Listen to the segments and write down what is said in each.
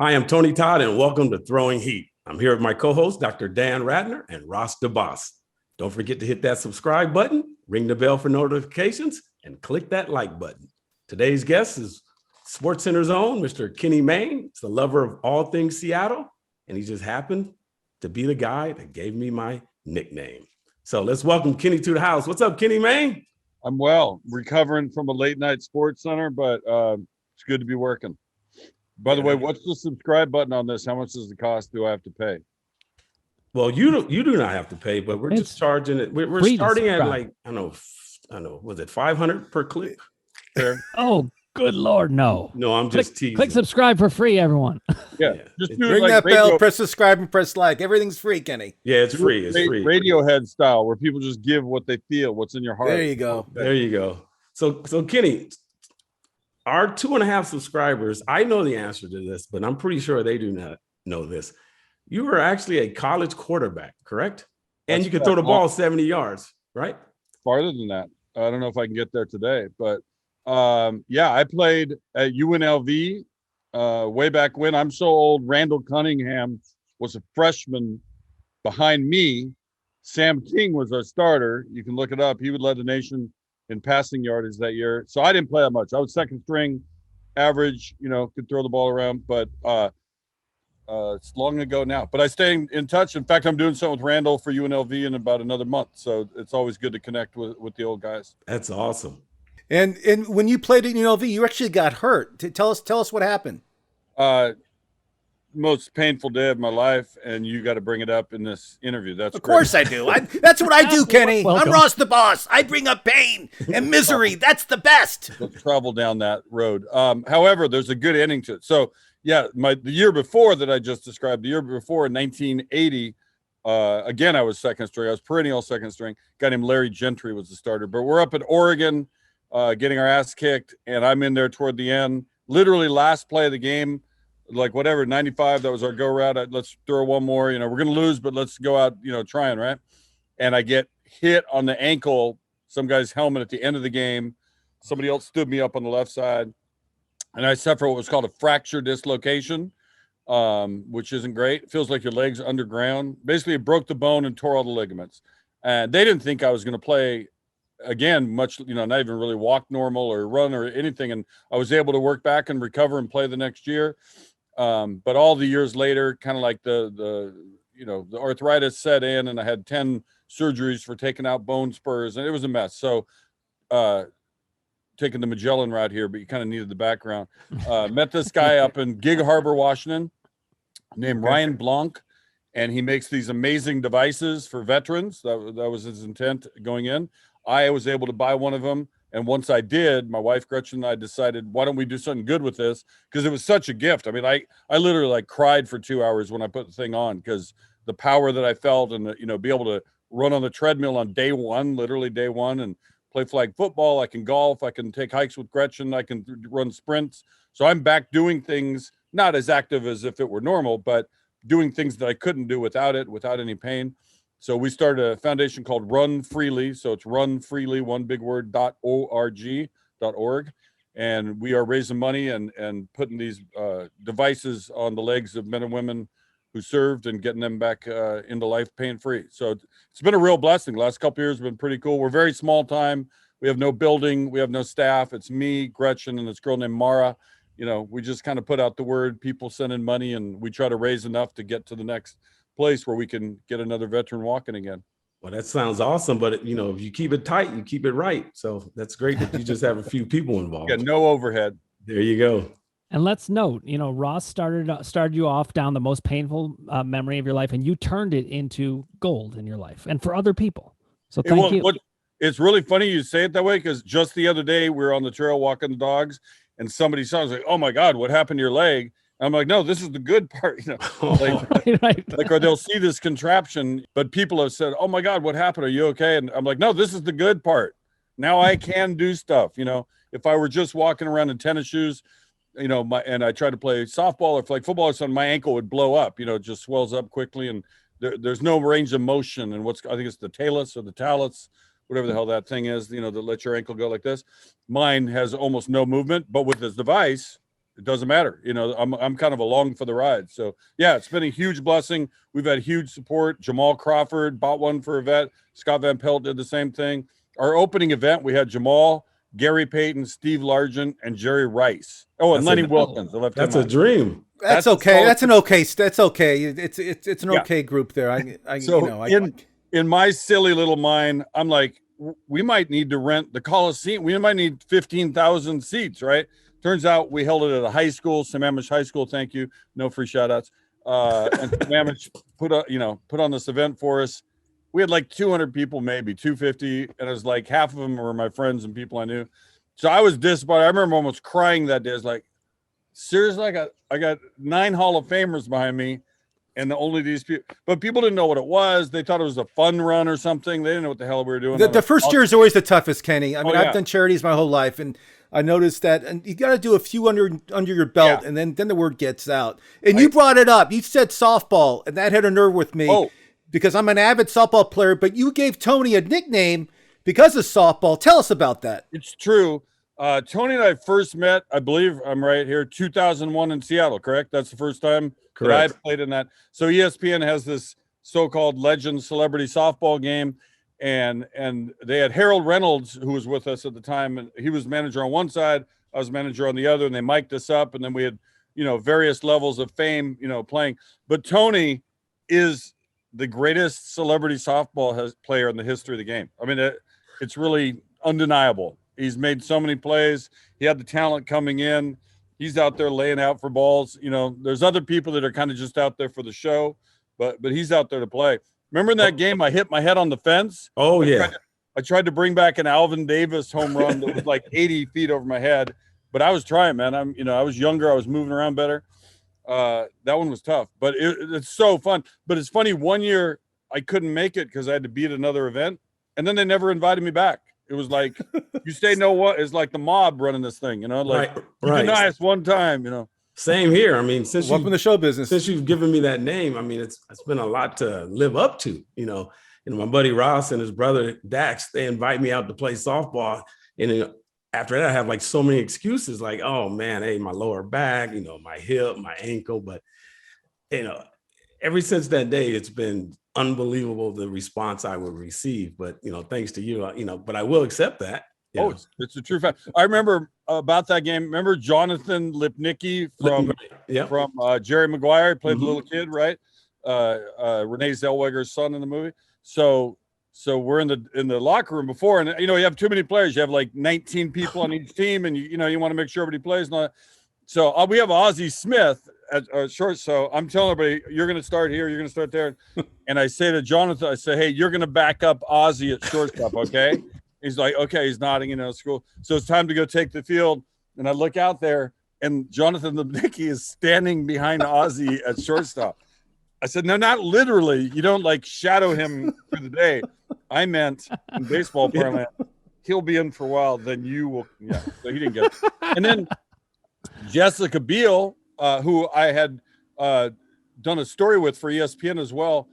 Hi, I'm Tony Todd, and welcome to Throwing Heat. I'm here with my co-hosts, Dr. Dan Ratner and Ross DeBoss. Don't forget to hit that subscribe button, ring the bell for notifications, and click that like button. Today's guest is Sportscenter's own Mr. Kenny Mayne. He's a lover of all things Seattle, and he just happened to be the guy that gave me my nickname. So let's welcome Kenny to the house. What's up, Kenny Mayne? I'm well, recovering from a late night Sportscenter, but it's good to be working. By the way, what's the subscribe button on this? How much does the cost do I have to pay? Well, you do not have to pay, but we're just charging it. We're starting at like, I don't know, was it 500 per click? There. Oh, good Lord, no. No, I'm just teasing. Click subscribe for free, everyone. Yeah. Just do ring like that bell, press subscribe, and press like. Everything's free, Kenny. Yeah, it's free. It's free. Radiohead style, where people just give what they feel, what's in your heart. There you go. There you go. So Kenny, our 2.5 subscribers, I know the answer to this, but I'm pretty sure they do not know this. You were actually a college quarterback, correct? And you could throw the ball 70 yards, right? Farther than that. I don't know if I can get there today, but yeah, I played at UNLV way back when. I'm so old. Randall Cunningham was a freshman behind me. Sam King was our starter. You can look it up. He would lead the nation in passing yardage that year. So I didn't play that much. I was second string, average, could throw the ball around, but it's long ago now. But I stay in touch. In fact, I'm doing something with Randall for UNLV in about another month. So it's always good to connect with the old guys. That's awesome. And when you played at UNLV, you actually got hurt. Tell us what happened. Most painful day of my life, and you got to bring it up in this interview. That's of course I do. That's what I do, Kenny. Welcome. I'm Ross the Boss. I bring up pain and misery. That's the best. Let's travel down that road. However, there's a good ending to it. So yeah, the year before that I just described, the year before in 1980, again I was second string. I was perennial second string. A guy named Larry Gentry was the starter. But we're up at Oregon, getting our ass kicked, and I'm in there toward the end, literally last play of the game. Like whatever, 95, that was our go route. Let's throw one more, we're going to lose, but let's go out, trying, right? And I get hit on the ankle, some guy's helmet at the end of the game. Somebody else stood me up on the left side, and I suffer what was called a fracture dislocation, which isn't great. It feels like your leg's underground. Basically, it broke the bone and tore all the ligaments. And they didn't think I was going to play again much, not even really walk normal or run or anything. And I was able to work back and recover and play the next year. But all the years later, kind of like the arthritis set in, and I had 10 surgeries for taking out bone spurs, and it was a mess. So taking the Magellan route here, but you kind of needed the background. Met this guy up in Gig Harbor, Washington, named Ryan Blanc, and he makes these amazing devices for veterans. That was his intent going in. I was able to buy one of them. And once I did, my wife Gretchen and I decided, why don't we do something good with this? Because it was such a gift. I mean, I literally cried for 2 hours when I put the thing on, because the power that I felt, and be able to run on the treadmill on day one, literally day one, and play flag football. I can golf. I can take hikes with Gretchen. I can run sprints. So I'm back doing things, not as active as if it were normal, but doing things that I couldn't do without it, without any pain. So we started a foundation called Run Freely. So it's Run Freely, one big word, .org. And we are raising money and putting these devices on the legs of men and women who served and getting them back into life pain-free. So it's been a real blessing. The last couple of years have been pretty cool. We're very small time. We have no building. We have no staff. It's me, Gretchen, and this girl named Mara. We just kind of put out the word, people send in money, and we try to raise enough to get to the next place where we can get another veteran walking again. Well, that sounds awesome, but if you keep it tight, you keep it right. So that's great that you just have a few people involved. Yeah, no overhead. There you go. And let's note, Ross started you off down the most painful memory of your life, and you turned it into gold in your life and for other people. So thank you. It's really funny you say it that way, because just the other day we were on the trail walking the dogs, and somebody saw us like, "Oh my God, what happened to your leg?" I'm like, no, this is the good part, right. Or they'll see this contraption, but people have said, oh my God, what happened? Are you okay? And I'm like, no, this is the good part. Now I can do stuff. If I were just walking around in tennis shoes, and I tried to play softball or flag football or something, my ankle would blow up, it just swells up quickly, and there's no range of motion. And I think it's the talus or the talus, whatever the hell that thing is, that lets your ankle go like this. Mine has almost no movement, but with this device, it doesn't matter. You know, I'm kind of along for the ride. So yeah, it's been a huge blessing. We've had huge support. Jamal Crawford bought one for a vet. Scott Van Pelt did the same thing. Our opening event, we had Jamal, Gary Payton, Steve Largent, and Jerry Rice. Oh, and Lenny Wilkins. That's a dream. That's okay. That's okay. It's an okay group there. In my silly little mind, I'm like, we might need to rent the Coliseum. We might need 15,000 seats, right? Turns out we held it at a high school, Sammamish High School. Thank you. No free shout outs. And Sammamish put on this event for us. We had like 200 people, maybe 250. And it was like half of them were my friends and people I knew. So I was disappointed. I remember almost crying that day. I was like, seriously, I got 9 Hall of Famers behind me. And only these people, but people didn't know what it was. They thought it was a fun run or something. They didn't know what the hell we were doing. The first year is always the toughest, Kenny. I mean, I've done charities my whole life, and I noticed that. And you got to do a few under your belt, and then the word gets out. And you brought it up. You said softball, and that hit a nerve with me because I'm an avid softball player. But you gave Tony a nickname because of softball. Tell us about that. It's true. Tony and I first met, I believe I'm right here, 2001 in Seattle, correct? That's the first time that I played in that. So ESPN has this so-called legend celebrity softball game, and they had Harold Reynolds, who was with us at the time, and he was manager on one side, I was manager on the other, and they mic'd us up, and then we had, various levels of fame, playing. But Tony is the greatest celebrity softball player in the history of the game. I mean, it's really undeniable. He's made so many plays. He had the talent coming in. He's out there laying out for balls. There's other people that are kind of just out there for the show, but he's out there to play. Remember in that game, I hit my head on the fence? Oh, yeah. I tried to bring back an Alvin Davis home run that was like 80 feet over my head, but I was trying, man. I was younger. I was moving around better. That one was tough, but it's so fun. But it's funny, one year I couldn't make it because I had to be at another event, and then they never invited me back. It was like, you say no, what? It's like the mob running this thing, like you deny us one time, Same here. I mean, welcome to the show business. Since you've given me that name, I mean, it's been a lot to live up to, my buddy Ross and his brother Dax, they invite me out to play softball. And after that, I have like so many excuses, like, oh man, hey, my lower back, my hip, my ankle. But, ever since that day, it's been unbelievable the response I would receive. But thanks to you, but I will accept that. It's a true fact. I remember about that game. Remember Jonathan Lipnicki from Jerry Maguire? He played the little kid, right? Renee Zellweger's son in the movie. So we're in the locker room before, and you have too many players. You have like 19 people on each team, and you want to make sure everybody plays. And all that. So we have Ozzie Smith at short. So I'm telling everybody, you're going to start here, you're going to start there. And I say to Jonathan, I say, hey, you're going to back up Ozzie at shortstop, okay? He's like, okay, he's nodding, it's cool. So it's time to go take the field. And I look out there, and Jonathan Lipnicki is standing behind Ozzie at shortstop. I said, no, not literally. You don't like shadow him through the day. I meant in baseball parlance, he'll be in for a while, then you will. Yeah, so he didn't get it. And then Jessica Biel, who I had done a story with for ESPN as well.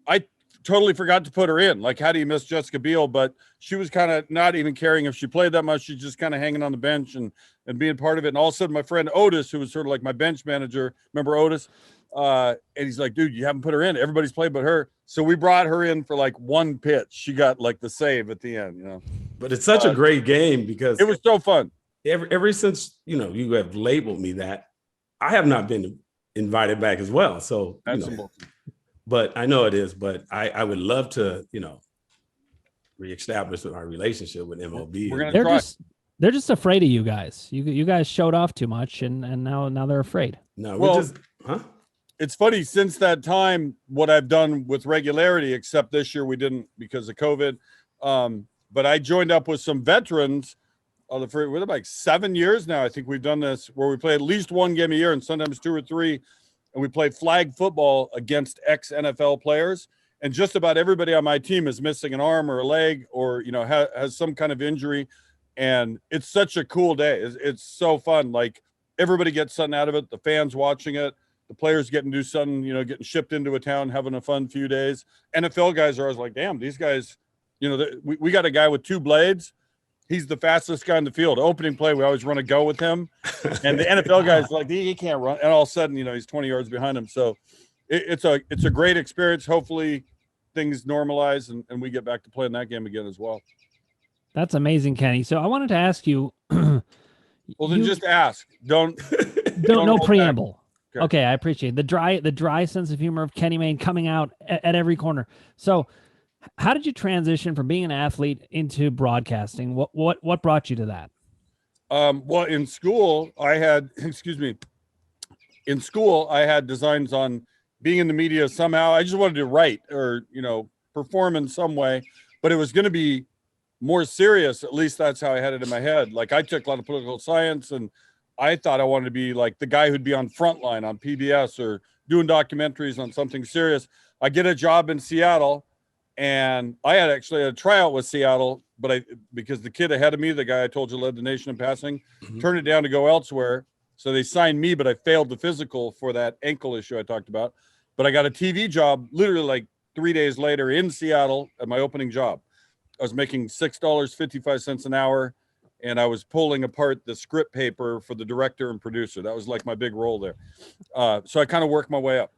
I totally forgot to put her in. Like, how do you miss Jessica Biel? But she was kind of not even caring if she played that much. She's just kind of hanging on the bench and being part of it. And all of a sudden, my friend Otis, who was sort of like my bench manager, remember Otis? And he's like, dude, you haven't put her in. Everybody's played but her. So we brought her in for like one pitch. She got like the save at the end, But it's such a great game because it was so fun. Ever since, you have labeled me that, I have not been invited back as well. So, but I know it is, but I would love to, reestablish our relationship with MLB. We're going to try. They're just afraid of you guys. You guys showed off too much, and now they're afraid. No, it's funny, since that time, what I've done with regularity, except this year we didn't because of COVID. But I joined up with some veterans. We're like 7 years now. I think we've done this where we play at least one game a year and sometimes 2 or 3. And we play flag football against ex-NFL players. And just about everybody on my team is missing an arm or a leg or, has some kind of injury. And it's such a cool day. It's so fun. Like, everybody gets something out of it. The fans watching it, the players getting to do something, getting shipped into a town, having a fun few days. NFL guys are always like, damn, these guys, we got a guy with 2 blades. he's the fastest guy in the field. Opening play, we always run a go with him. And the NFL guy's like, he can't run. And all of a sudden, he's 20 yards behind him. So it's a great experience. Hopefully things normalize and we get back to playing that game again as well. That's amazing, Kenny. So I wanted to ask you. Well, then just ask. Don't no preamble. Okay. Okay, I appreciate it. The dry sense of humor of Kenny Mayne coming out at every corner. So how did you transition from being an athlete into broadcasting? What brought you to that? Well, in school, I had designs on being in the media somehow. I just wanted to write or, perform in some way, but it was going to be more serious. At least that's how I had it in my head. Like I took a lot of political science and I thought I wanted to be like the guy who'd be on Frontline on PBS or doing documentaries on something serious. I get a job in Seattle and I had actually a tryout with Seattle, but because the kid ahead of me, the guy I told you led the nation in passing, turned it down to go elsewhere. So they signed me, but I failed the physical for that ankle issue I talked about. But I got a TV job literally like 3 days later in Seattle at my opening job. I was making $6.55 an hour, and I was pulling apart the script paper for the director and producer. That was like my big role there. So I kind of worked my way up.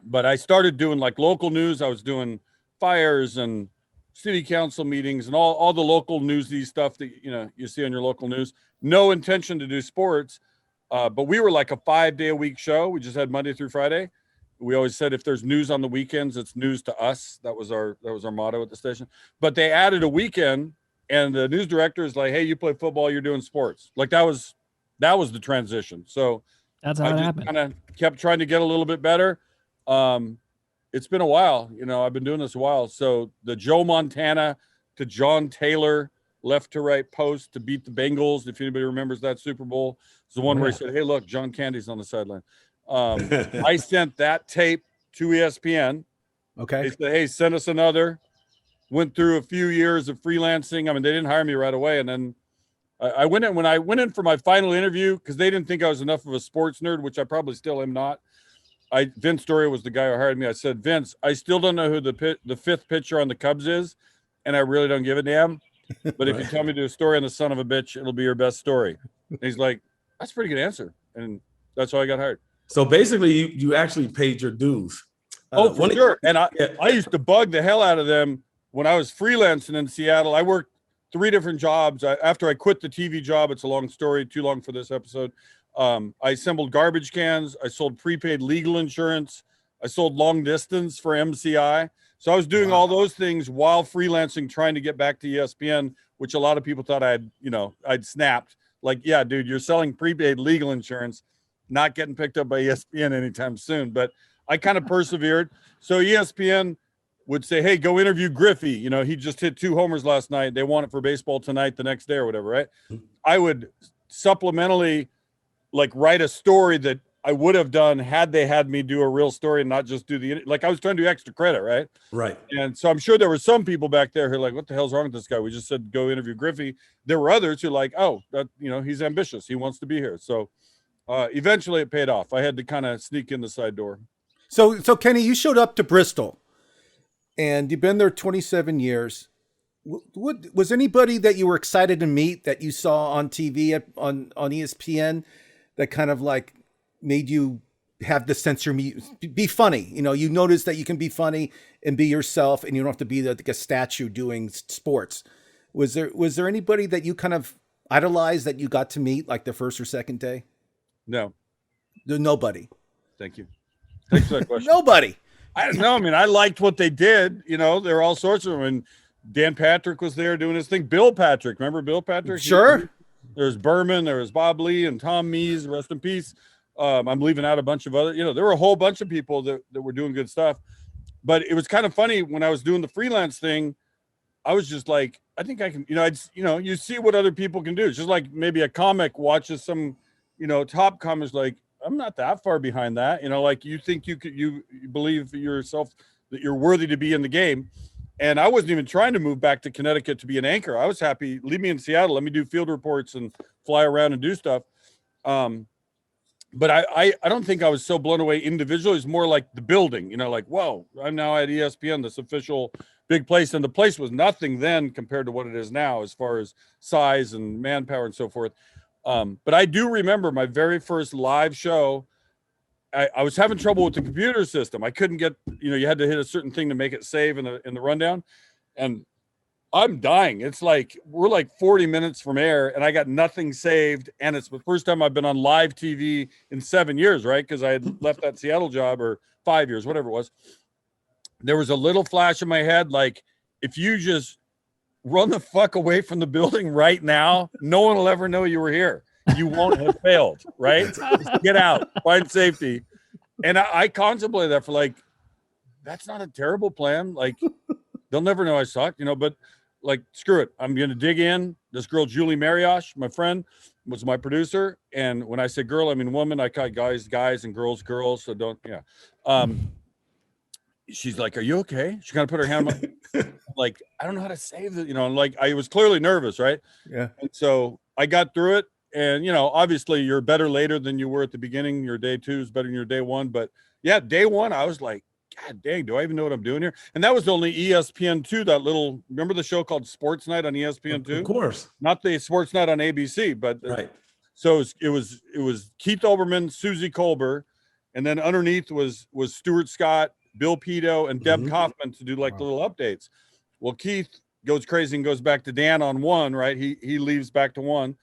But I started doing like local news. I was doing fires and city council meetings and all the local newsy stuff that you see on your local news. No intention to do sports, but we were like a 5-day-a-week show. We just had Monday through Friday. We always said if there's news on the weekends, it's news to us. That was our motto at the station. But they added a weekend, and the news director is like, "Hey, you play football, you're doing sports." Like that was the transition. So that's how it happened. Kind of kept trying to get a little bit better. It's been a while, I've been doing this a while. So the Joe Montana to John Taylor left to right post to beat the Bengals. If anybody remembers that Super Bowl, it's the one where he said, "Hey, look, John Candy's on the sideline." I sent that tape to ESPN. Okay. They said, "Hey, send us another." Went through a few years of freelancing. I mean, they didn't hire me right away. And then I went in for my final interview because they didn't think I was enough of a sports nerd, which I probably still am not. Vince Story was the guy who hired me. I said, "Vince, I still don't know who the fifth pitcher on the Cubs is, and I really don't give a damn. But if you tell me to do a story on the son of a bitch, it'll be your best story." And he's like, "That's a pretty good answer." And that's how I got hired. So basically, you actually paid your dues. Oh, for sure. And I used to bug the hell out of them when I was freelancing in Seattle. I worked 3 different jobs. After I quit the TV job, it's a long story, too long for this episode. I assembled garbage cans. I sold prepaid legal insurance. I sold long distance for MCI. So I was doing all those things while freelancing, trying to get back to ESPN, which a lot of people thought I'd snapped. Like, yeah, dude, you're selling prepaid legal insurance, not getting picked up by ESPN anytime soon. But I kind of persevered. So ESPN would say, "Hey, go interview Griffey. He just hit 2 homers last night. They want it for baseball tonight, the next day or whatever," right? I would supplementally like write a story that I would have done had they had me do a real story and not just do I was trying to do extra credit, right? Right. And so I'm sure there were some people back there who are like, "What the hell's wrong with this guy? We just said go interview Griffey." There were others who like, "Oh, that he's ambitious. He wants to be here." So eventually it paid off. I had to kind of sneak in the side door. So Kenny, you showed up to Bristol and you've been there 27 years. What was anybody that you were excited to meet that you saw on TV on ESPN that kind of like made you have the sense of be funny? You notice that you can be funny and be yourself, and you don't have to be like a statue doing sports. Was there anybody that you kind of idolized that you got to meet like the first or second day? No. Nobody. Thank you. Thanks for that question. Nobody. I don't know. I mean, I liked what they did. There are all sorts of them. And Dan Patrick was there doing his thing. Bill Patrick. Remember Bill Patrick? Sure. There's Berman. There was Bob Lee and Tom Mees. Rest in peace. I'm leaving out a bunch of other, there were a whole bunch of people that were doing good stuff. But it was kind of funny when I was doing the freelance thing. I was just like, I think I can, you see what other people can do. It's just like maybe a comic watches some, top comics like, I'm not that far behind that. Like you think you believe yourself that you're worthy to be in the game. And I wasn't even trying to move back to Connecticut to be an anchor. I was happy. Leave me in Seattle. Let me do field reports and fly around and do stuff. But I don't think I was so blown away individually. It's more like the building, like, whoa, I'm now at ESPN, this official big place, and the place was nothing then compared to what it is now as far as size and manpower and so forth. But I do remember my very first live show. I was having trouble with the computer system. I couldn't get, you had to hit a certain thing to make it save in the rundown, and I'm dying. It's like we're like 40 minutes from air, and I got nothing saved, and it's the first time I've been on live TV in 7 years, right? Because I had left that Seattle job, or 5 years, whatever it was. There was a little flash in my head, like, if you just run the fuck away from the building right now, no one will ever know you were here. You won't have failed, right? Just get out, find safety. And I contemplated that for like, that's not a terrible plan. Like, they'll never know I suck, but like, screw it. I'm going to dig in. This girl, Julie Mariosh, my friend, was my producer. And when I say girl, I mean woman. I call guys, and girls. So don't, she's like, are you okay? She kind of put her hand on my, like, I don't know how to save it, like I was clearly nervous, right? Yeah. And so I got through it. And, obviously you're better later than you were at the beginning. Your day 2 is better than your day 1. But yeah, day 1, I was like, God dang, do I even know what I'm doing here? And that was only ESPN2, that little, remember the show called Sports Night on ESPN2? Of course. Not the Sports Night on ABC, but right. So it was Keith Olbermann, Susie Kolber, and then underneath was Stuart Scott, Bill Pito, and Deb Kaufman to do like little updates. Well, Keith goes crazy and goes back to Dan on 1, right? He leaves back to 1,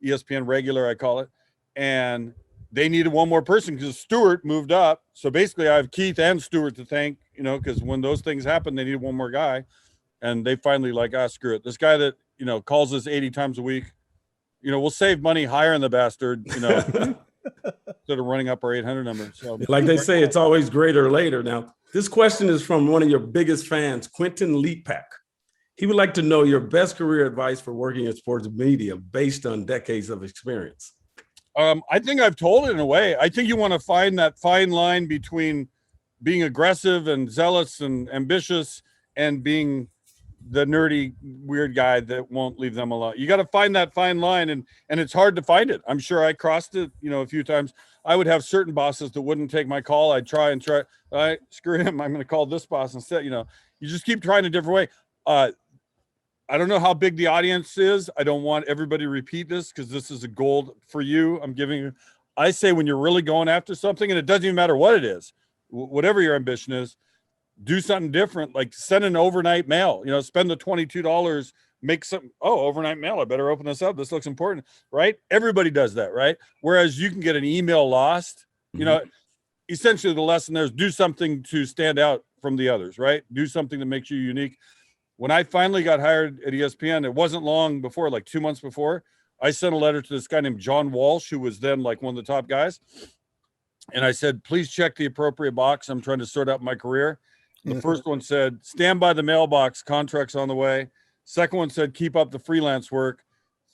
ESPN regular, I call it. And they needed one more person because Stuart moved up. So basically I have Keith and Stuart to thank, because when those things happen, they needed one more guy. And they finally like, screw it. This guy that, calls us 80 times a week, we'll save money hiring the bastard, instead of running up our 800 number. So like they say, it's always greater later. Now, this question is from one of your biggest fans, Quentin Leapak. He would like to know your best career advice for working in sports media based on decades of experience. I think I've told it in a way. I think you want to find that fine line between being aggressive and zealous and ambitious and being the nerdy, weird guy that won't leave them alone. You got to find that fine line, and it's hard to find it. I'm sure I crossed it, a few times. I would have certain bosses that wouldn't take my call. I'd try. All right, screw him. I'm going to call this boss instead. You just keep trying a different way. I don't know how big the audience is. I don't want everybody to repeat this because this is a gold for you. I'm giving you. I say when you're really going after something, and it doesn't even matter what it is, whatever your ambition is, do something different. Like send an overnight mail. Spend the $22. Make some. Overnight mail. I better open this up. This looks important, right? Everybody does that, right? Whereas you can get an email lost. Essentially the lesson there is do something to stand out from the others, right? Do something that makes you unique. When I finally got hired at ESPN, it wasn't long before, like 2 months before, I sent a letter to this guy named John Walsh, who was then like one of the top guys. And I said, please check the appropriate box. I'm trying to sort out my career. The first one said, stand by the mailbox, contracts on the way. Second one said, keep up the freelance work.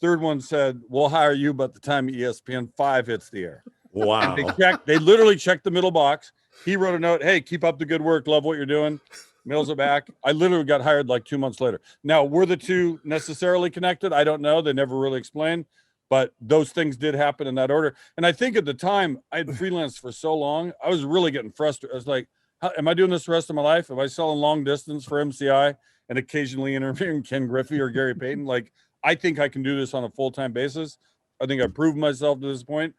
Third one said, we'll hire you by the time ESPN 5 hits the air. Wow. And they literally checked the middle box. He wrote a note, hey, keep up the good work. Love what you're doing. Mails it back. I literally got hired like 2 months later. Now, were the two necessarily connected? I don't know. They never really explained, but those things did happen in that order. And I think at the time I had freelanced for so long, I was really getting frustrated. I was like, am I doing this the rest of my life? Am I selling long distance for MCI and occasionally interviewing Ken Griffey or Gary Payton? Like, I think I can do this on a full-time basis. I think I've proved myself to this point.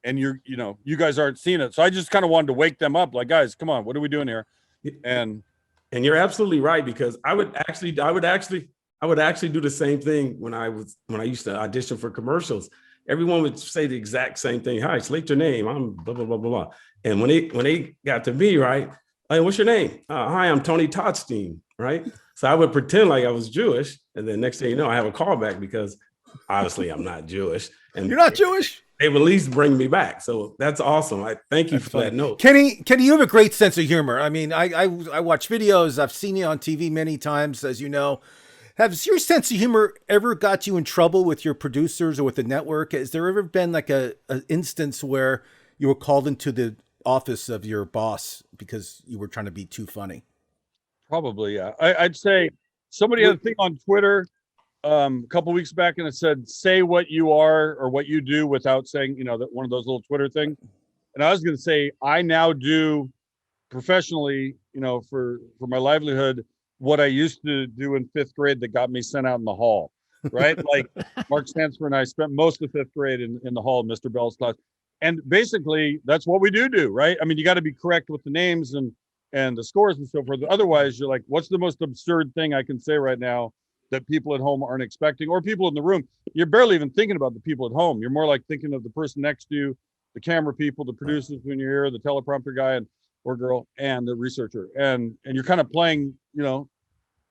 And you guys aren't seeing it. So I just kind of wanted to wake them up. Like, guys, come on, what are we doing here? And you're absolutely right, because I would actually do the same thing when I used to audition for commercials. Everyone would say the exact same thing. Hi, select your name. I'm blah, blah, blah, blah, blah. And when they got to me, right? Hey, what's your name? Hi, I'm Tony Totstein, right? So I would pretend like I was Jewish. And then next thing you know, I have a callback because obviously I'm not Jewish. And you're not Jewish? They would at least bring me back. So that's awesome. I thank you for that note. Kenny, you have a great sense of humor. I mean, I watch videos. I've seen you on TV many times, as you know. Has your sense of humor ever got you in trouble with your producers or with the network? Has there ever been like an instance where you were called into the office of your boss because you were trying to be too funny? Probably, yeah. I'd say somebody had a thing on Twitter a couple weeks back, and it said, say what you are or what you do without saying, that one of those little Twitter things. And I was going to say, I now do professionally, for my livelihood, what I used to do in 5th grade that got me sent out in the hall, right? Like Mark Stansfer and I spent most of 5th grade in the hall of Mr. Bell's class. And basically that's what we do, right? I mean, you got to be correct with the names and the scores and so forth. Otherwise you're like, what's the most absurd thing I can say right now that people at home aren't expecting, or people in the room? You're barely even thinking about the people at home. You're more like thinking of the person next to you, the camera people, the producers in your ear, the teleprompter guy or girl, and the researcher. And you're kind of playing,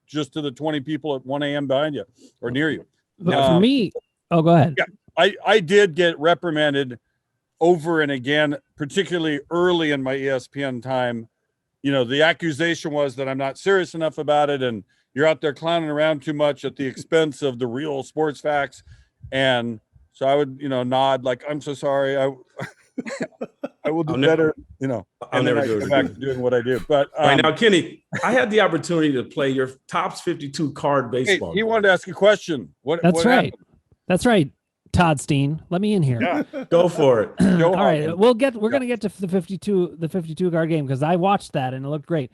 just to the 20 people at 1 a.m. behind you or near you. But for me, go ahead. Yeah, I did get reprimanded over and again, particularly early in my ESPN time. The accusation was that I'm not serious enough about it, and you're out there clowning around too much at the expense of the real sports facts. And so I would, nod like, I'm so sorry. I will do better, I'll never go back to doing what I do. But right now, Kenny, I had the opportunity to play your Topps 52 card baseball. Hey, he wanted to ask a question. That's right. Happened? That's right. Todd Steen, let me in here. Yeah. Go for it. All right, we're going to get to the 52 card game because I watched that and it looked great.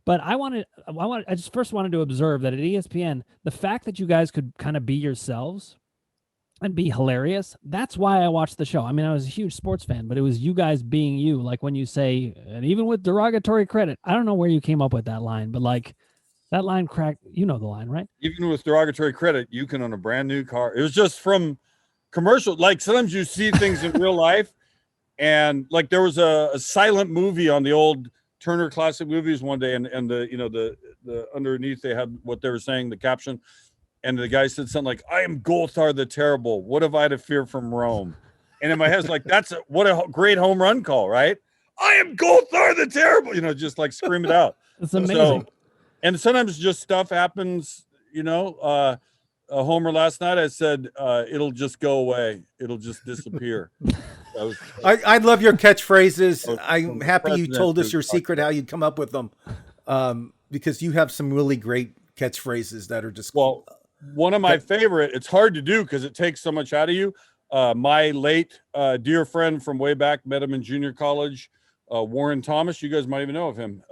But I just first wanted to observe that at ESPN, the fact that you guys could kind of be yourselves and be hilarious, that's why I watched the show. I mean, I was a huge sports fan, but it was you guys being you. Like when you say, and even with derogatory credit, I don't know where you came up with that line, but like that line cracked, the line, right? Even with derogatory credit, you can own a brand new car. It was just from commercial. Like sometimes you see things in real life, and like there was a silent movie on the old Turner Classic Movies one day, and the underneath they had what they were saying, the caption. And the guy said something like, I am Golthar the Terrible. What have I to fear from Rome? And in my head, it's like, what a great home run call, right? I am Golthar the Terrible. Just like scream it out. It's amazing. And sometimes just stuff happens, a homer last night, I said, it'll just go away. It'll just disappear. I love your catchphrases. I'm happy you told us your secret, how you'd come up with them, because you have some really great catchphrases that are just one of my favorite. It's hard to do because it takes so much out of you. My late dear friend from way back, met him in junior college, Warren Thomas. You guys might even know of him.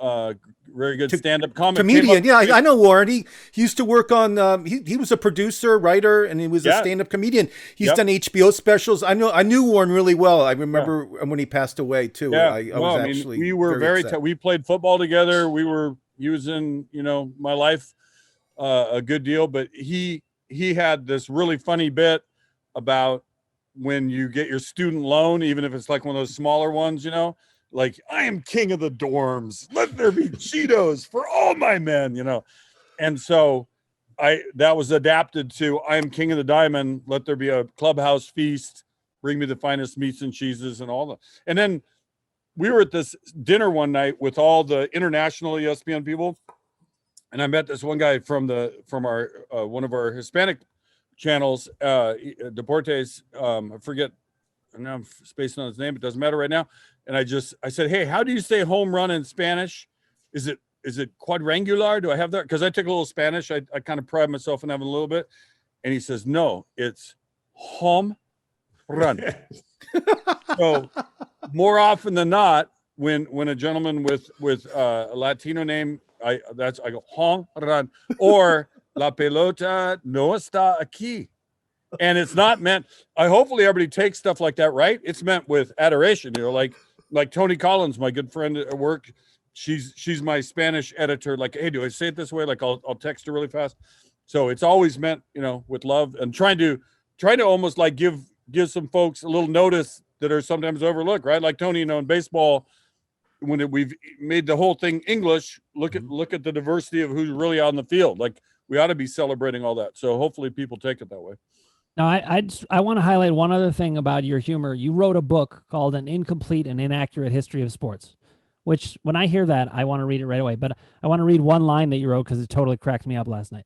Very good stand-up comic. Comedian. Yeah, I know Warren. He used to work on, he was a producer, writer, and he was a stand-up comedian. He's done HBO specials. I knew Warren really well. I remember when he passed away too. Yeah. We were very we played football together. He was in, my life a good deal, but he had this really funny bit about when you get your student loan, even if it's like one of those smaller ones, like, I am king of the dorms. Let there be Cheetos for all my men, And so that was adapted to, I am king of the diamond. Let there be a clubhouse feast. Bring me the finest meats and cheeses and all that. And then we were at this dinner one night with all the international ESPN people. And I met this one guy from our one of our Hispanic channels, Deportes. I forget, now I'm spacing on his name. It doesn't matter right now. And I said, hey, how do you say home run in Spanish? Is it quadrangular? Do I have that? Because I took a little Spanish. I kind of pride myself in having a little bit. And he says, no, it's home run. So more often than not, when a gentleman with a Latino name, I go home run, or la pelota no está aquí. And it's not meant, hopefully everybody takes stuff like that, right? It's meant with adoration, like Tony Collins, my good friend at work. She's my Spanish editor. Like, hey, do I say it this way? Like I'll text her really fast. So it's always meant, with love, and trying to almost like give some folks a little notice that are sometimes overlooked, right? Like Tony, in baseball, when we've made the whole thing English, look at the diversity of who's really on the field. Like we ought to be celebrating all that. So hopefully people take it that way. Now, I want to highlight one other thing about your humor. You wrote a book called An Incomplete and Inaccurate History of Sports, which when I hear that, I want to read it right away. But I want to read one line that you wrote because it totally cracked me up last night.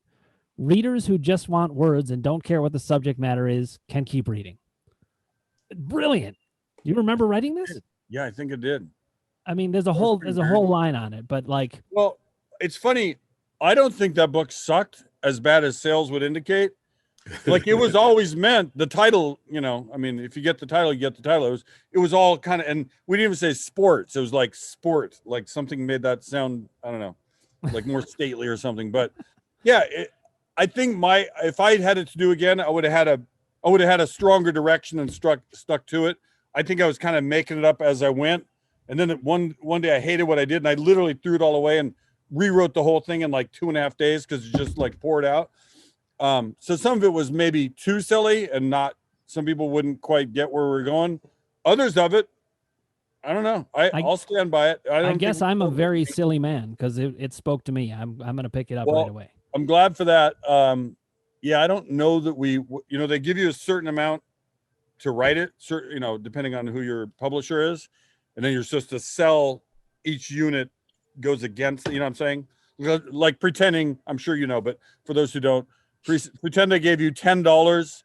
Readers who just want words and don't care what the subject matter is can keep reading. Brilliant. You remember writing this? Yeah, I think it did. I mean, there's a whole line on it, but like, well, it's funny. I don't think that book sucked as bad as sales would indicate. Like it was always meant, the title, I mean, if you get the title, you get the title. It was all kind of, and we didn't even say sports. It was like sport, like something made that sound, I don't know. like more stately or something. But yeah, I think if I had it to do again, I would have had a stronger direction and stuck to it. I think I was kind of making it up as I went. And then one day I hated what I did, and I literally threw it all away and rewrote the whole thing in like 2.5 days because it just like poured out. So some of it was maybe too silly and not, some people wouldn't quite get where we're going. Others of it, I don't know. I'll stand by it. I guess I'm a very silly man because it spoke to me. I'm going to pick it up right away. I'm glad for that. Yeah, I don't know that they give you a certain amount to write it, depending on who your publisher is. And then you're supposed to sell each unit goes against, you know what I'm saying? Like pretending, I'm sure you know, but for those who don't, pretend they gave you $10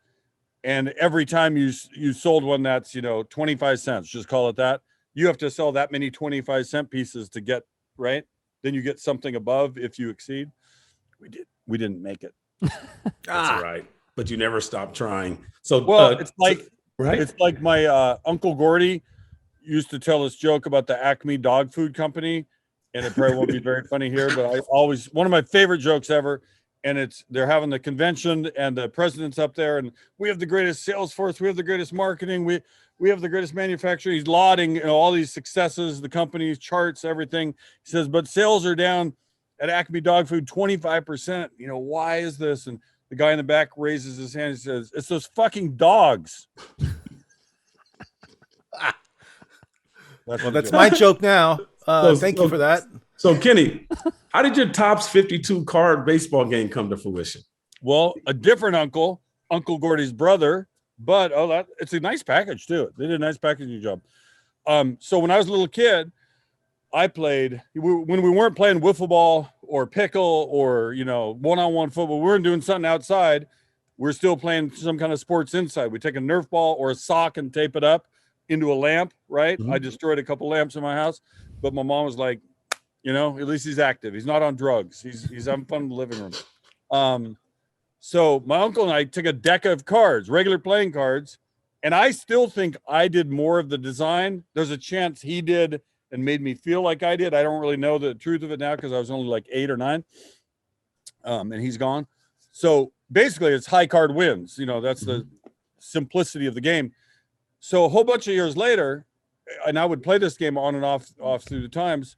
and every time you sold one that's, 25 cents, just call it that. You have to sell that many 25-cent pieces to get, right? Then you get something above if you exceed. We didn't make it. That's right. But you never stop trying. So, it's like my Uncle Gordy used to tell this joke about the Acme dog food company, and it probably won't be very funny here, but one of my favorite jokes ever. And they're having the convention and the president's up there and we have the greatest sales force. We have the greatest marketing. We have the greatest manufacturing. He's lauding, all these successes, the company's charts, everything. He says, but sales are down at Acme Dog Food 25%. Why is this? And the guy in the back raises his hand and says, it's those fucking dogs. That's my joke now. Thank you for that. So, Kenny, how did your Topps 52 card baseball game come to fruition? Well, a different Uncle Gordy's brother, but it's a nice package too. They did a nice packaging job. So when I was a little kid, I played when we weren't playing wiffle ball or pickle or one-on-one football. We weren't doing something outside. We're still playing some kind of sports inside. We take a Nerf ball or a sock and tape it up into a lamp. Right? Mm-hmm. I destroyed a couple lamps in my house, but my mom was like, at least he's active. He's not on drugs. He's having fun in the living room. So my uncle and I took a deck of cards, regular playing cards, and I still think I did more of the design. There's a chance he did and made me feel like I did. I don't really know the truth of it now because I was only like 8 or 9, and he's gone. So basically, it's high card wins. That's the simplicity of the game. So a whole bunch of years later, and I would play this game on and off through the times.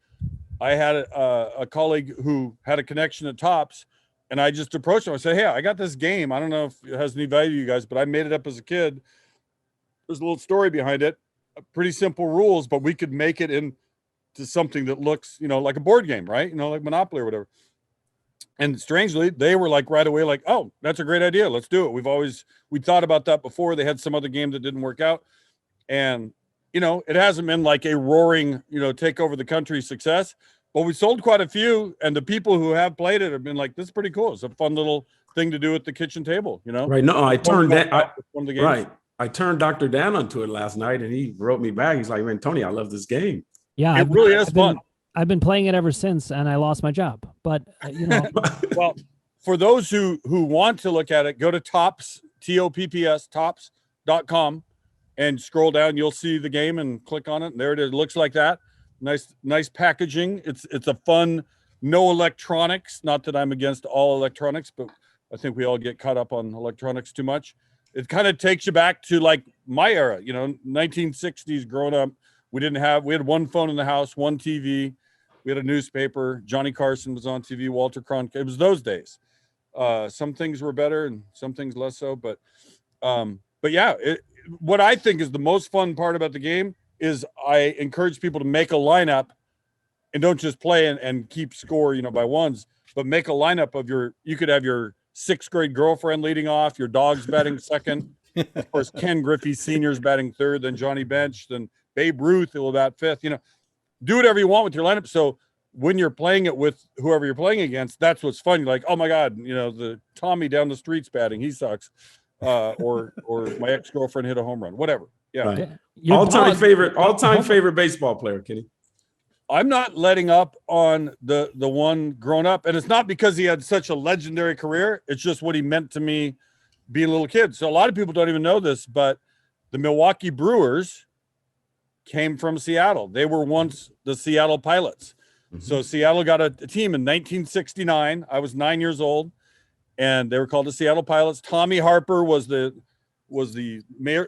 I had a colleague who had a connection at Topps, and I just approached him. I said, hey, I got this game. I don't know if it has any value to you guys, but I made it up as a kid. There's a little story behind it, pretty simple rules, but we could make it into something that looks, like a board game, right? Like Monopoly or whatever. And strangely, they were like right away, like, oh, that's a great idea. Let's do it. We thought about that before. They had some other game that didn't work out. And it hasn't been like a roaring, take over the country success, but we sold quite a few. And the people who have played it have been like, this is pretty cool. It's a fun little thing to do at the kitchen table, Right. No, I turned I turned Dr. Dan onto it last night and he wrote me back. He's like, man, Tony, I love this game. Yeah. It really is fun. I've been playing it ever since and I lost my job, but well, for those who want to look at it, go to Topps, Topps, Topps.com. And scroll down, you'll see the game and click on it. And there it is. It looks like that. Nice packaging. It's a fun, no electronics. Not that I'm against all electronics, but I think we all get caught up on electronics too much. It kind of takes you back to like my era, 1960s growing up. We had one phone in the house, one TV. We had a newspaper. Johnny Carson was on TV, Walter Cronkite. It was those days. Some things were better and some things less so, but yeah, what I think is the most fun part about the game is I encourage people to make a lineup and don't just play and keep score, by ones, but make a lineup of you could have your 6th grade girlfriend leading off, your dog's batting second. Of course, Ken Griffey Sr.'s batting third, then Johnny Bench, then Babe Ruth will bat 5th, do whatever you want with your lineup. So when you're playing it with whoever you're playing against, that's what's fun. You're like, oh my God, the Tommy down the street's batting, he sucks. Or my ex-girlfriend hit a home run, whatever. Yeah. Right. All-time favorite baseball player, Kenny. I'm not letting up on the one grown up, and it's not because he had such a legendary career. It's just what he meant to me being a little kid. So a lot of people don't even know this, but the Milwaukee Brewers came from Seattle. They were once the Seattle Pilots. So Seattle got a team in 1969. I was 9 years old, and they were called the Seattle Pilots. Tommy Harper was the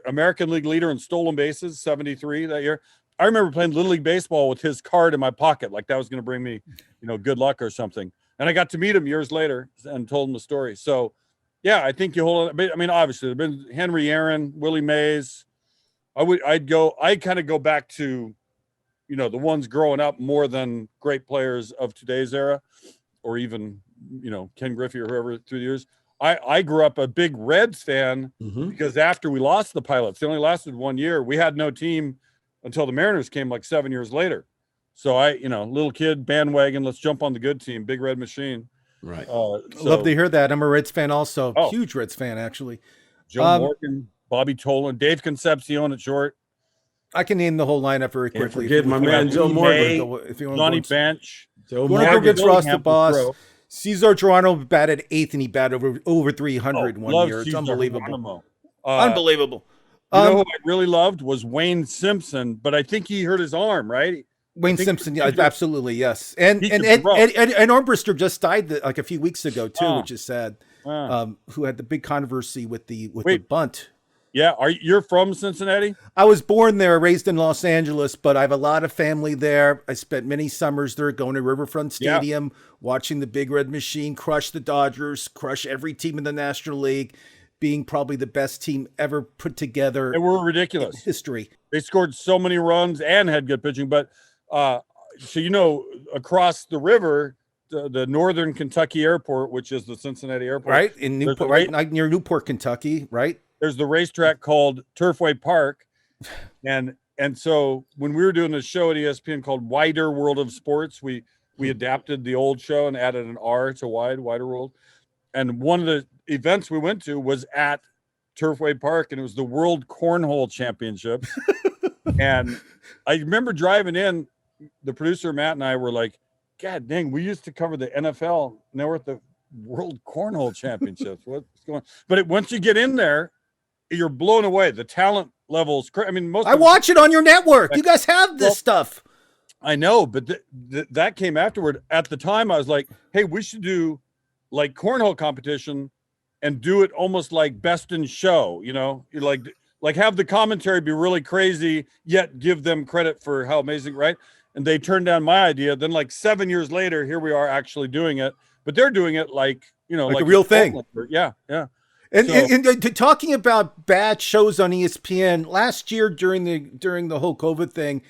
American League leader in stolen bases, 73 that year. I remember playing Little League Baseball with his card in my pocket, like that was going to bring me, good luck or something. And I got to meet him years later and told him the story. So, yeah, I think you hold on. I mean, obviously, there've been Henry Aaron, Willie Mays. I'd kind of go back to, the ones growing up more than great players of today's era, or even, Ken Griffey or whoever through the years. I grew up a big Reds fan because after we lost the Pilots, they only lasted 1 year. We had no team until the Mariners came like 7 years later. So little kid, bandwagon, let's jump on the good team, big red machine. Right. Love to hear that. I'm a Reds fan also. Huge Reds fan, actually. Joe Morgan, Bobby Tolan, Dave Concepcion at short. I can name the whole lineup very Can't quickly. forget my man Joe Morgan. If you want Johnny Bench. Joe Morgan Morgan. against Ross the Boss. Cesar Geronimo batted 8th, and he batted over 300 one year. It's Cesar unbelievable. Geronimo. Unbelievable. Who I really loved was Wayne Simpson, but I think he hurt his arm, right? Wayne Simpson, yeah, absolutely, yes. And Armbrister just died like a few weeks ago too, which is sad. Who had the big controversy with the bunt. Yeah, you're from Cincinnati? I was born there, raised in Los Angeles, but I have a lot of family there. I spent many summers there, going to Riverfront Stadium, watching the Big Red Machine crush the Dodgers, crush every team in the National League, being probably the best team ever put together. They were ridiculous. In history. They scored so many runs and had good pitching, but across the river, the Northern Kentucky Airport, which is the Cincinnati Airport, right in Newport, right near Newport, Kentucky, right. There's the racetrack called Turfway Park, and so when we were doing a show at ESPN called Wider World of Sports, we adapted the old show and added an R to Wider World, and one of the events we went to was at Turfway Park, and it was the World Cornhole Championships. And I remember driving in, the producer Matt and I were like, God dang, we used to cover the NFL. Now we're at the World Cornhole Championships. What's going on? But once you get in there, you're blown away. The talent levels. I mean, I watch it on your network. You guys have this stuff. I know, but that came afterward. At the time, I was like, hey, we should do like cornhole competition and do it almost like best in show, like have the commentary be really crazy, yet give them credit for how amazing, right? And they turned down my idea. Then like 7 years later, here we are actually doing it, but they're doing it like a real thing. Yeah. And talking about bad shows on ESPN, last year during the whole COVID thing,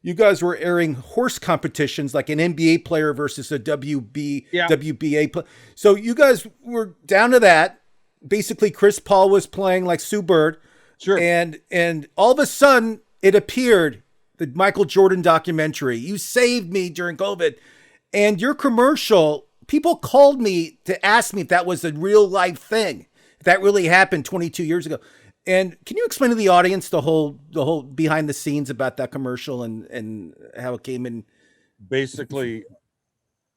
you guys were airing horse competitions like an NBA player versus a WBA player. So you guys were down to that. Basically, Chris Paul was playing like Sue Bird. Sure. And all of a sudden, it appeared, the Michael Jordan documentary. You saved me during COVID. And your commercial, people called me to ask me if that was a real life thing. If that really happened 22 years ago. And can you explain to the audience the whole behind the scenes about that commercial and how it came in? Basically,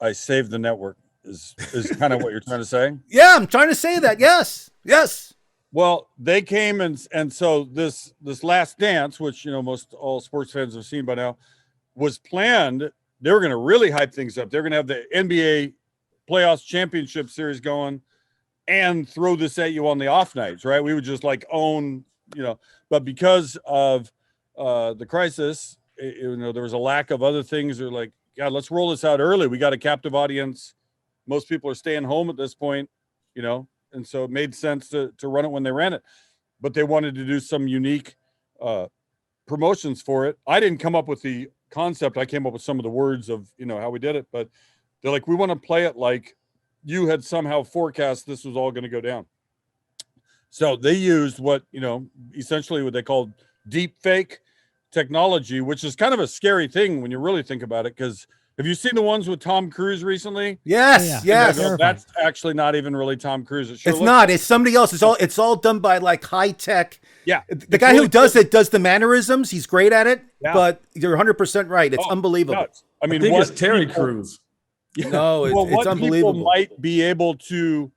I saved the network is kind of what you're trying to say. Yeah, I'm trying to say that. Yes. Well, they came and so this Last Dance, which most all sports fans have seen by now, was planned. They were going to really hype things up. They're going to have the NBA playoffs championship series going and throw this at you on the off nights, right? We would just like own, but because of the crisis, there was a lack of other things. They're like, God, let's roll this out early. We got a captive audience. Most people are staying home at this point, and so it made sense to run it when they ran it. But they wanted to do some unique promotions for it. I didn't come up with the concept. I came up with some of the words of, how we did it. But they're like, we want to play it like you had somehow forecast this was all going to go down. So they used essentially what they called deep fake technology, which is kind of a scary thing when you really think about it. Because have you seen the ones with Tom Cruise recently? Yes. That's actually not even really Tom Cruise. It's not. It's somebody else. It's all done by like high tech. Yeah. The guy who does it does the mannerisms. He's great at it. Yeah. But you're 100% right. It's unbelievable. Nuts. I mean, I think it's Terry Crews. No, it's unbelievable. People might be able to,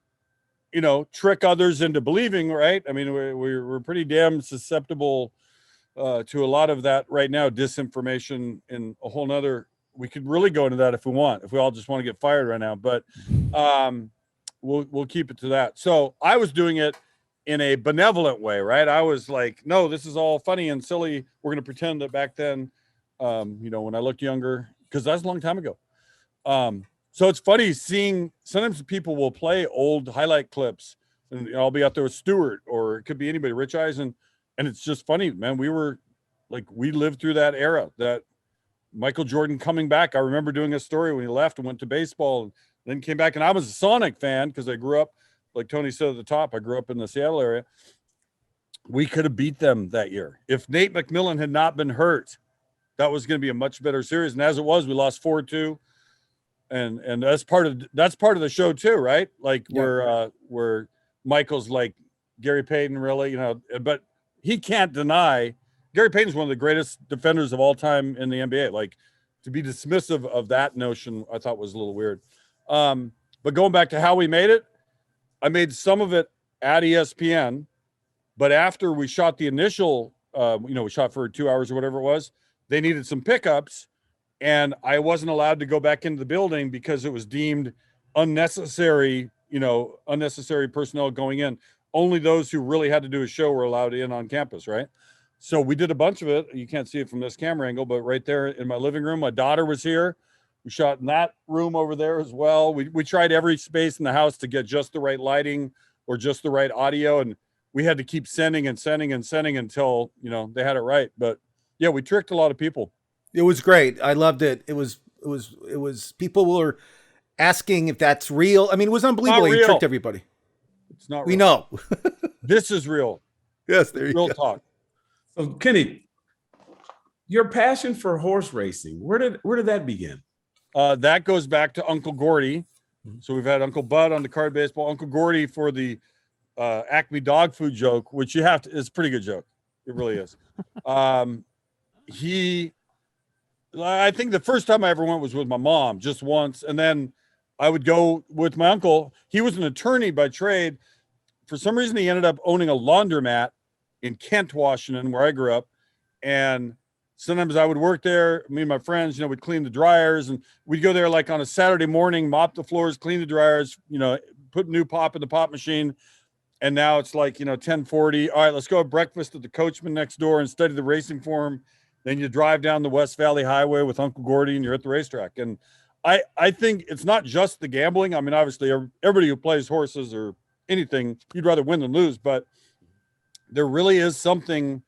trick others into believing, right? I mean, we're pretty damn susceptible to a lot of that right now, disinformation in a whole nother we could really go into that if we want, if we all just want to get fired right now, but we'll keep it to that. So I was doing it in a benevolent way, right? I was like, no, this is all funny and silly. We're going to pretend that back then, when I looked younger, because that's a long time ago. So it's funny seeing sometimes people will play old highlight clips, and I'll be out there with Stewart, or it could be anybody, Rich Eisen. And it's just funny, man. We lived through that era, that Michael Jordan coming back. I remember doing a story when he left and went to baseball and then came back. And I was a Sonic fan because I grew up, like Tony said at the top, I grew up in the Seattle area. We could have beat them that year. If Nate McMillan had not been hurt, that was going to be a much better series. And as it was, we lost 4-2. And that's part of the show too, right? Like where Michael's like Gary Payton, really, but he can't deny Gary Payton's one of the greatest defenders of all time in the NBA. Like, to be dismissive of that notion, I thought was a little weird. But going back to how we made it, I made some of it at ESPN, but after we shot the initial, we shot for 2 hours or whatever it was, they needed some pickups, and I wasn't allowed to go back into the building because it was deemed unnecessary personnel going in. Only those who really had to do a show were allowed in on campus, right? So we did a bunch of it. You can't see it from this camera angle, but right there in my living room, my daughter was here. We shot in that room over there as well. We tried every space in the house to get just the right lighting or just the right audio, and we had to keep sending until they had it right. But yeah, we tricked a lot of people. It was great. I loved it. It was people were asking if that's real. I mean, it was unbelievable. You tricked everybody. It's not real. We know. This is real. Yes, there you go. Real talk. So Kenny, your passion for horse racing, where did that begin? That goes back to Uncle Gordy. So we've had Uncle Bud on the card baseball, Uncle Gordy for the Acme dog food joke, which it's a pretty good joke. It really is. I think the first time I ever went was with my mom, just once. And then I would go with my uncle. He was an attorney by trade. For some reason, he ended up owning a laundromat in Kent, Washington, where I grew up. And sometimes I would work there. Me and my friends, we'd clean the dryers, and we'd go there like on a Saturday morning, mop the floors, clean the dryers, put new pop in the pop machine. And now it's like, 10:40. All right, let's go have breakfast at the Coachman next door and study the racing form. Then you drive down the West Valley Highway with Uncle Gordy and you're at the racetrack. And I think it's not just the gambling. I mean, obviously everybody who plays horses or anything, you'd rather win than lose, but there really is something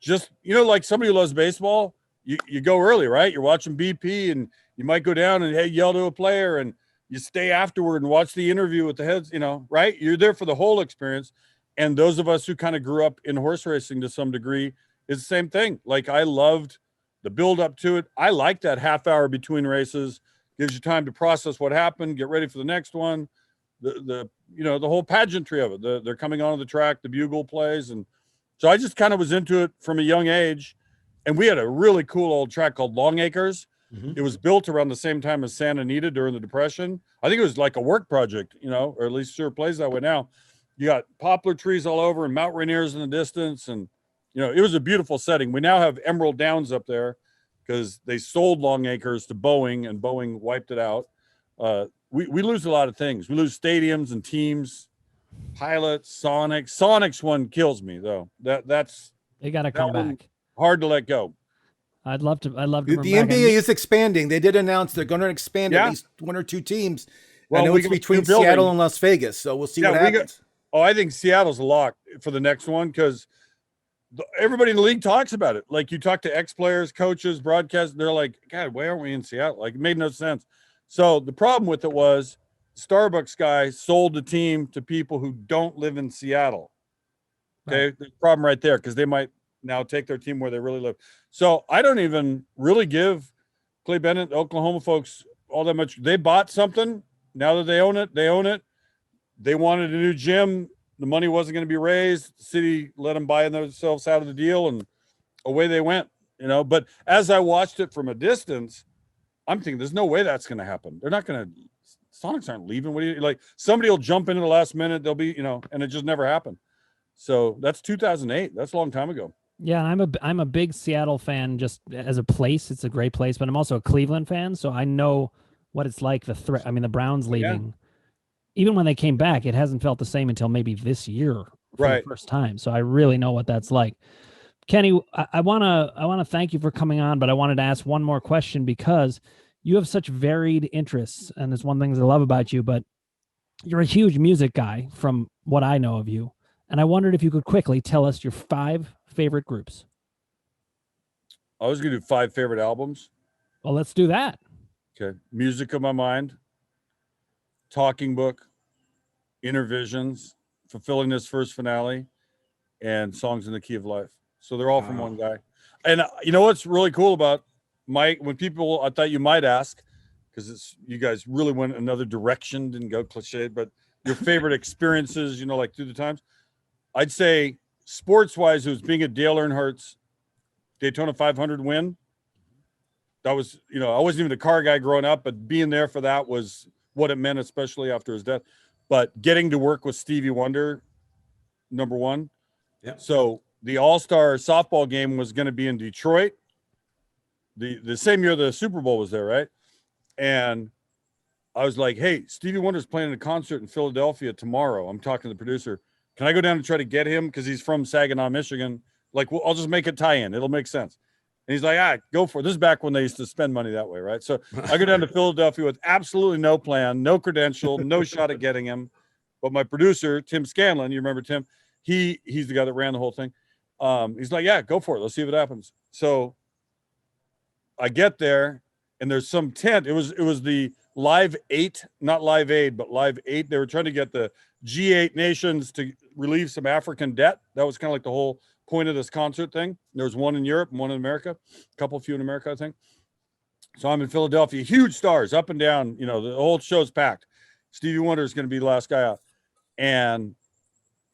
just, like somebody who loves baseball, you go early, right? You're watching BP and you might go down and yell to a player, and you stay afterward and watch the interview with the heads, right? You're there for the whole experience. And those of us who kind of grew up in horse racing to some degree, it's the same thing. Like, I loved the build up to it. I like that half hour between races. Gives you time to process what happened, get ready for the next one. The whole pageantry of it. They're coming onto the track, the bugle plays. And so I just kind of was into it from a young age. And we had a really cool old track called Long Acres. Mm-hmm. It was built around the same time as Santa Anita during the Depression. I think it was like a work project, or at least sure plays that way now. You got poplar trees all over and Mount Rainier's in the distance. And, it was a beautiful setting. We now have Emerald Downs up there because they sold Long Acres to Boeing, and Boeing wiped it out. We lose a lot of things. We lose stadiums and teams, pilots, Sonics. Sonics one kills me though. That's they got to come back. Hard to let go. I'd love to. The NBA is expanding. They did announce they're going to expand at least one or two teams. Well, I know it's between Seattle and Las Vegas, so we'll see what happens. I think Seattle's a lock for the next one because everybody in the league talks about it. Like, you talk to ex-players, coaches, broadcasters, they're like, God, why aren't we in Seattle? Like, it made no sense. So the problem with it was Starbucks guy sold the team to people who don't live in Seattle. Okay. Right. There's a problem right there because they might now take their team where they really live. So I don't even really give Clay Bennett, the Oklahoma folks, all that much. They bought something. Now that they own it, they own it. They wanted a new gym. The money wasn't going to be raised. The city let them buy themselves out of the deal, and away they went, But as I watched it from a distance, I'm thinking there's no way that's going to happen. They're not going to – Sonics aren't leaving. What do you – like, somebody will jump in at the last minute. They'll be, and it just never happened. So that's 2008. That's a long time ago. Yeah, and I'm a big Seattle fan just as a place. It's a great place, but I'm also a Cleveland fan, so I know what it's like. I mean, the Browns leaving. Even when they came back, it hasn't felt the same until maybe this year for the first time. So I really know what that's like. Kenny, I wanna thank you for coming on, but I wanted to ask one more question because you have such varied interests, and it's one thing that I love about you. But you're a huge music guy, from what I know of you, and I wondered if you could quickly tell us your 5 favorite groups. I was gonna do 5 favorite albums. Well, let's do that. Okay, Music of My Mind, Talking Book, Inner Visions, Fulfilling This First Finale, and Songs in the Key of Life. So they're all from one guy. And you know what's really cool about Mike? When people, I thought you might ask, because you guys really went another direction, didn't go cliche, but your favorite experiences, you know, like through the times. I'd say sports-wise, it was being at Dale Earnhardt's Daytona 500 win. That was, you know, I wasn't even a car guy growing up, but being there for that was what it meant, especially after his death. But getting to work with Stevie Wonder, number one. Yeah. So the All-Star softball game was going to be in Detroit. The same year the Super Bowl was there, right? And I was like, hey, Stevie Wonder's playing a concert in Philadelphia tomorrow. I'm talking to the producer. Can I go down and try to get him? Because he's from Saginaw, Michigan. Like, well, I'll just make a tie-in. It'll make sense. And he's like, go for it. This is back when they used to spend money that way, right? So I go down to Philadelphia with absolutely no plan, no credential, no shot at getting him. But my producer, Tim Scanlon, you remember Tim? He's the guy that ran the whole thing. He's like, yeah, go for it. Let's see what happens. So I get there, and there's some tent. It was the Live 8, not Live Aid, but Live 8. They were trying to get the G8 nations to relieve some African debt. That was kind of like the whole point of this concert thing. There was one in Europe and one in America, a couple few in America, I think. So I'm in Philadelphia, huge stars up and down. You know, the whole show's packed. Stevie Wonder is going to be the last guy out. And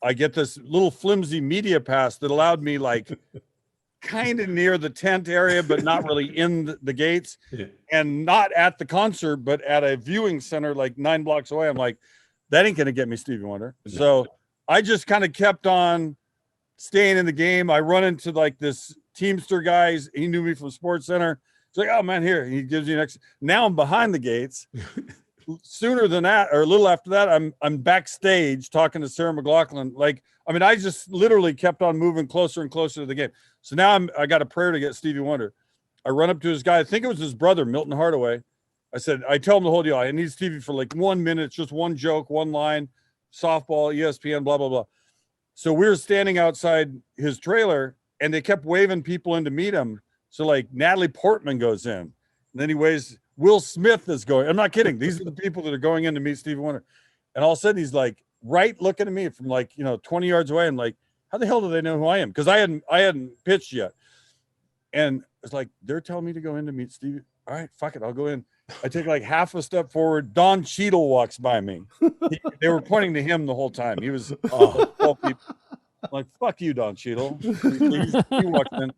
I get this little flimsy media pass that allowed me like kind of near the tent area, but not really in the gates, and not at the concert, but at a viewing center like 9 blocks away. I'm like, that ain't going to get me Stevie Wonder. So I just kind of kept on staying in the game. I run into like this Teamster guys. He knew me from Sportscenter. It's like, oh man, here. He gives you an extra. Now I'm behind the gates. Sooner than that, or a little after that, I'm backstage talking to Sarah McLachlan. Like, I mean, I just literally kept on moving closer and closer to the game. So now I got a prayer to get Stevie Wonder. I run up to his guy. I think it was his brother, Milton Hardaway. I tell him the whole deal. I need Stevie for like 1 minute. It's just one joke, one line, softball, ESPN, blah, blah, blah. So we were standing outside his trailer, and they kept waving people in to meet him. So like Natalie Portman goes in, and then he waves. Will Smith is going. I'm not kidding. These are the people that are going in to meet Stevie Wonder. And all of a sudden he's like right looking at me from like, 20 yards away. I'm like, how the hell do they know who I am? Because I hadn't pitched yet. And it's like, they're telling me to go in to meet Stevie. All right, fuck it. I'll go in. I take like half a step forward. Don Cheadle walks by me. They were pointing to him the whole time. He was I'm like, fuck you, Don Cheadle. He walked in.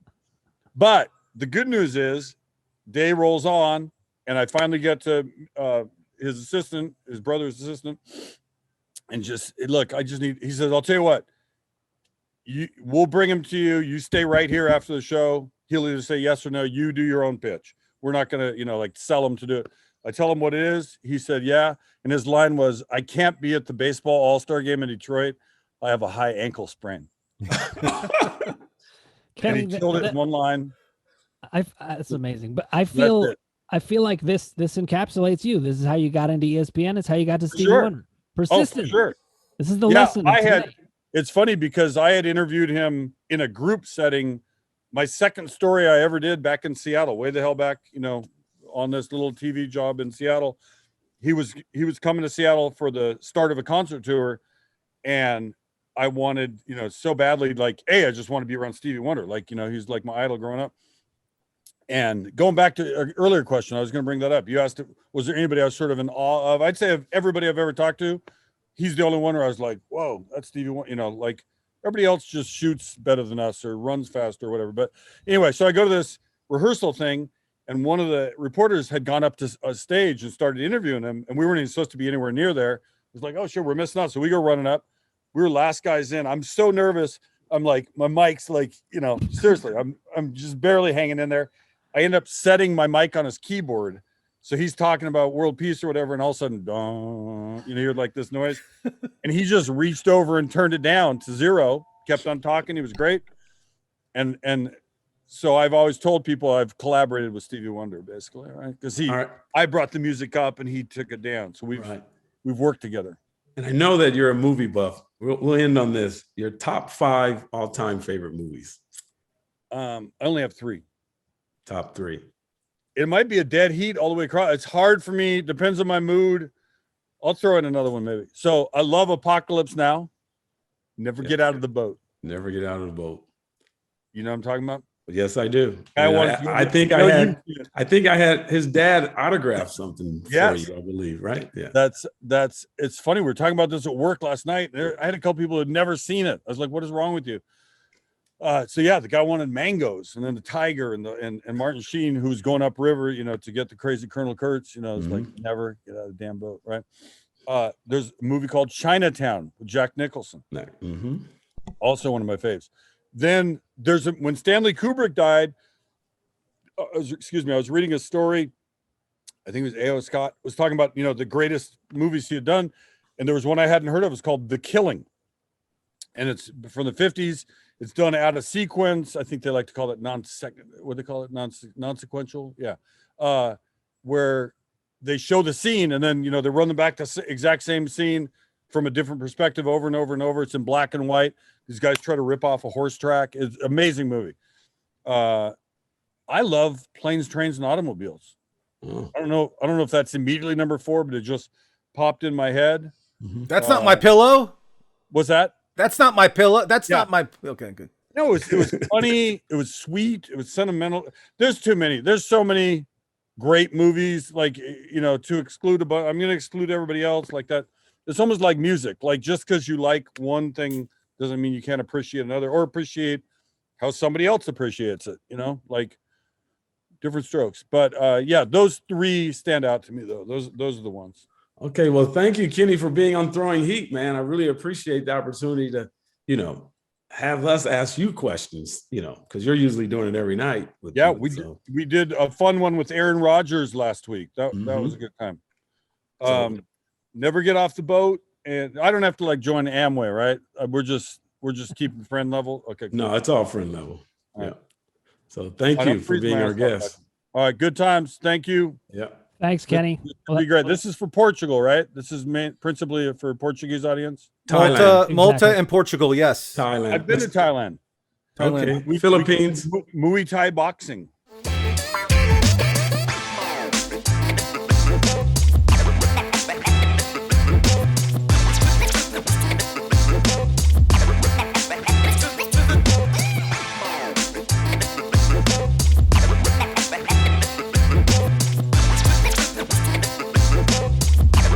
But the good news is day rolls on, and I finally get to his assistant, his brother's assistant, and he says, I'll tell you what, we'll bring him to you. You stay right here after the show. He'll either say yes or no. You do your own pitch. We're not going to, like sell him to do it. I tell him what it is. He said, yeah. And his line was, I can't be at the baseball all-star game in Detroit. I have a high ankle sprain. And he killed it in one line. It's amazing. But I feel like this toencapsulates you. This is how you got into ESPN. It's how you got to Stevie Wonder. Persistent. Oh, for sure. This is the lesson. It's funny because I had interviewed him in a group setting. My second story I ever did back in Seattle, way the hell back, on this little TV job in Seattle. He was coming to Seattle for the start of a concert tour, and I wanted, so badly, like, I just want to be around Stevie Wonder. Like, he's like my idol growing up. And going back to an earlier question, I was going to bring that up. You asked, was there anybody I was sort of in awe of? I'd say of everybody I've ever talked to, he's the only one where I was like, whoa, that's Stevie Wonder. Like everybody else just shoots better than us or runs faster or whatever. But anyway, so I go to this rehearsal thing, and one of the reporters had gone up to a stage and started interviewing him, and we weren't even supposed to be anywhere near there. It was like, oh, sure, we're missing out. So we go running up. We were last guys in. I'm so nervous. I'm like, my mic's like, seriously, I'm just barely hanging in there. I end up setting my mic on his keyboard. So he's talking about world peace or whatever. And all of a sudden, you hear like this noise. And he just reached over and turned it down to 0, kept on talking. He was great. And so I've always told people I've collaborated with Stevie Wonder, basically, right? Because I brought the music up and he took it down. So we've worked together. And I know that you're a movie buff. We'll end on this. Your top 5 all-time favorite movies. I only have 3. Top 3. It might be a dead heat all the way across. It's hard for me. Depends on my mood. I'll throw in another one maybe. So I love Apocalypse Now. Never get out of the boat. Never get out of the boat. You know what I'm talking about? Yes, I do. I think I had his dad autograph something for you, I believe, right? Yeah. That's it's funny. We were talking about this at work last night. I had a couple people who had never seen it. I was like, what is wrong with you? So yeah, the guy wanted mangoes, and then the tiger and Martin Sheen, who's going upriver, to get the crazy Colonel Kurtz, it's like never get out of the damn boat, right? There's a movie called Chinatown with Jack Nicholson. Also one of my faves. Then there's when Stanley Kubrick died, I was reading a story. I think it was A.O. Scott was talking about, the greatest movies he had done. And there was one I hadn't heard of. It's called The Killing. And it's from the 50s. It's done out of sequence. I think they like to call it non-sequential. Yeah. Where they show the scene and then, they run them back to exact same scene from a different perspective over and over and over. It's in black and white. These guys try to rip off a horse track. It's an amazing movie. I love Planes, Trains, and Automobiles. I don't know if that's immediately number 4, but it just popped in my head. That's not my pillow. What's that? That's not my pillow. That's not my. Okay, good. No, it was funny. It was sweet. It was sentimental. There's too many. There's so many great movies. Like to exclude I'm going to exclude everybody else like that. It's almost like music. Like just because you like one thing doesn't mean you can't appreciate another or appreciate how somebody else appreciates it. Like different strokes. But those 3 stand out to me though. Those are the ones. Okay, well, thank you, Kenny, for being on Throwing Heat, man. I really appreciate the opportunity to, have us ask you questions, because you're usually doing it every night. We did a fun one with Aaron Rodgers last week. That was a good time. Never get off the boat, and I don't have to join Amway, right? We're just keeping friend level. Okay. Cool. No, it's all friend level. Yeah. So thank you for being our guest. All right, good times. Thank you. Yeah. Thanks, Kenny. It'll be great. This is for Portugal, right? This is principally for a Portuguese audience. Malta and Portugal, yes. Thailand. I've been to Thailand. Okay. Philippines. Muay Thai boxing.